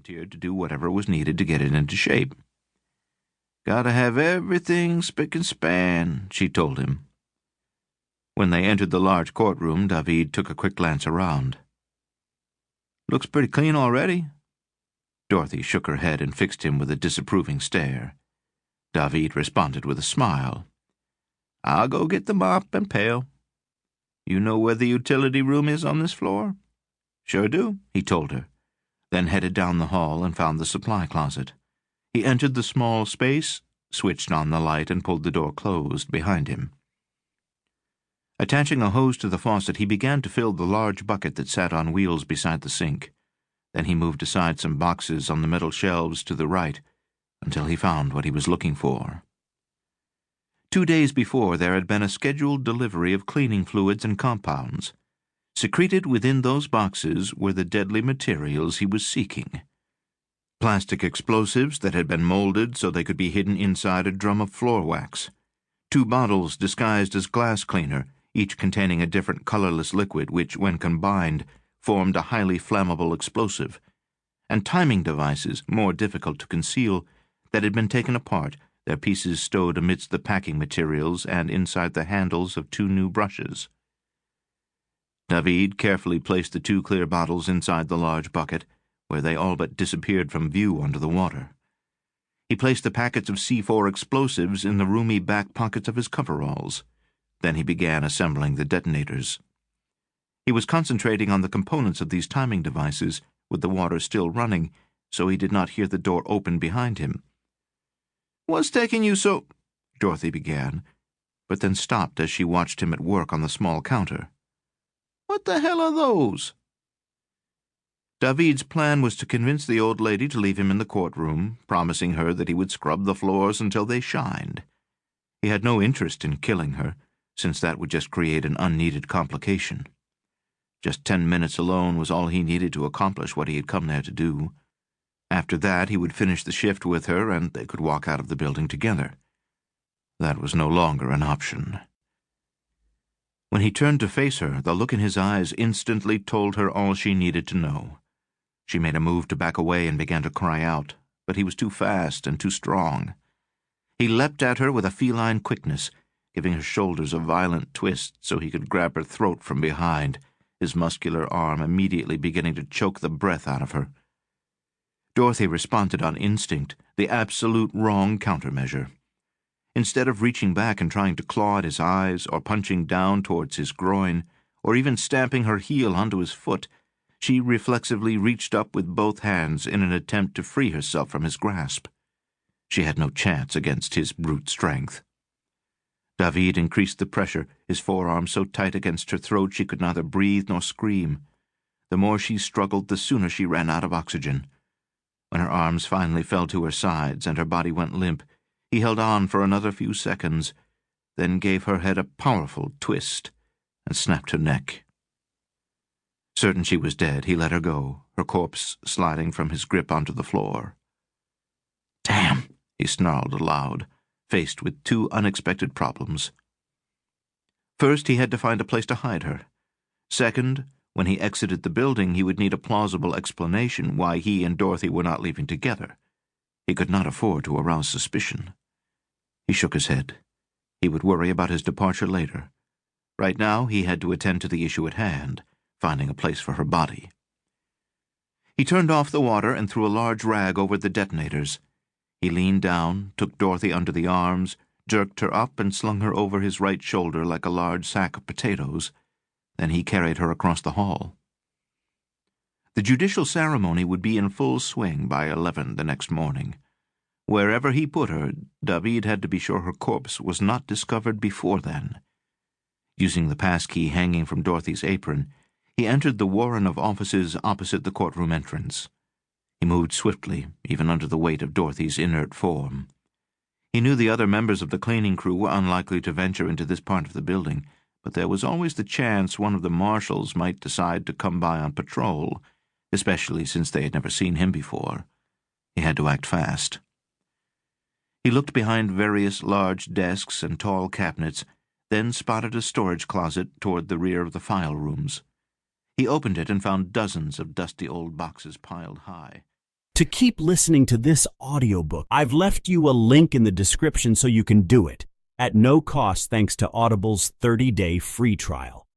volunteered to do whatever was needed to get it into shape. "Gotta have everything spick and span," she told him. When they entered the large courtroom, David took a quick glance around. "Looks pretty clean already." Dorothy shook her head and fixed him with a disapproving stare. David responded with a smile. "I'll go get the mop and pail. You know where the utility room is on this floor?" "Sure do," he told her, then headed down the hall and found the supply closet. He entered the small space, switched on the light, and pulled the door closed behind him. Attaching a hose to the faucet, he began to fill the large bucket that sat on wheels beside the sink. Then he moved aside some boxes on the metal shelves to the right until he found what he was looking for. 2 days before, there had been a scheduled delivery of cleaning fluids and compounds. Secreted within those boxes were the deadly materials he was seeking. Plastic explosives that had been molded so they could be hidden inside a drum of floor wax. 2 bottles disguised as glass cleaner, each containing a different colorless liquid which, when combined, formed a highly flammable explosive. And timing devices, more difficult to conceal, that had been taken apart, their pieces stowed amidst the packing materials and inside the handles of 2 new brushes. David carefully placed the 2 clear bottles inside the large bucket, where they all but disappeared from view under the water. He placed the packets of C4 explosives in the roomy back pockets of his coveralls. Then he began assembling the detonators. He was concentrating on the components of these timing devices, with the water still running, so he did not hear the door open behind him. "What's taking you so—" Dorothy began, but then stopped as she watched him at work on the small counter. "What the hell are those?" David's plan was to convince the old lady to leave him in the courtroom, promising her that he would scrub the floors until they shined. He had no interest in killing her, since that would just create an unneeded complication. Just 10 minutes alone was all he needed to accomplish what he had come there to do. After that, he would finish the shift with her, and they could walk out of the building together. That was no longer an option. When he turned to face her, the look in his eyes instantly told her all she needed to know. She made a move to back away and began to cry out, but he was too fast and too strong. He leapt at her with a feline quickness, giving her shoulders a violent twist so he could grab her throat from behind, his muscular arm immediately beginning to choke the breath out of her. Dorothy responded on instinct, the absolute wrong countermeasure. Instead of reaching back and trying to claw at his eyes, or punching down towards his groin, or even stamping her heel onto his foot, she reflexively reached up with both hands in an attempt to free herself from his grasp. She had no chance against his brute strength. David increased the pressure, his forearm so tight against her throat she could neither breathe nor scream. The more she struggled, the sooner she ran out of oxygen. When her arms finally fell to her sides and her body went limp, he held on for another few seconds, then gave her head a powerful twist and snapped her neck. Certain she was dead, he let her go, her corpse sliding from his grip onto the floor. "Damn," he snarled aloud, faced with 2 unexpected problems. First, he had to find a place to hide her. Second, when he exited the building, he would need a plausible explanation why he and Dorothy were not leaving together. He could not afford to arouse suspicion. He shook his head. He would worry about his departure later. Right now, he had to attend to the issue at hand, finding a place for her body. He turned off the water and threw a large rag over the detonators. He leaned down, took Dorothy under the arms, jerked her up and slung her over his right shoulder like a large sack of potatoes. Then he carried her across the hall. The judicial ceremony would be in full swing by 11 the next morning. Wherever he put her, David had to be sure her corpse was not discovered before then. Using the passkey hanging from Dorothy's apron, he entered the warren of offices opposite the courtroom entrance. He moved swiftly, even under the weight of Dorothy's inert form. He knew the other members of the cleaning crew were unlikely to venture into this part of the building, but there was always the chance one of the marshals might decide to come by on patrol, especially since they had never seen him before. He had to act fast. He looked behind various large desks and tall cabinets, then spotted a storage closet toward the rear of the file rooms. He opened it and found dozens of dusty old boxes piled high. To keep listening to this audiobook, I've left you a link in the description so you can do it, at no cost thanks to Audible's 30-day free trial.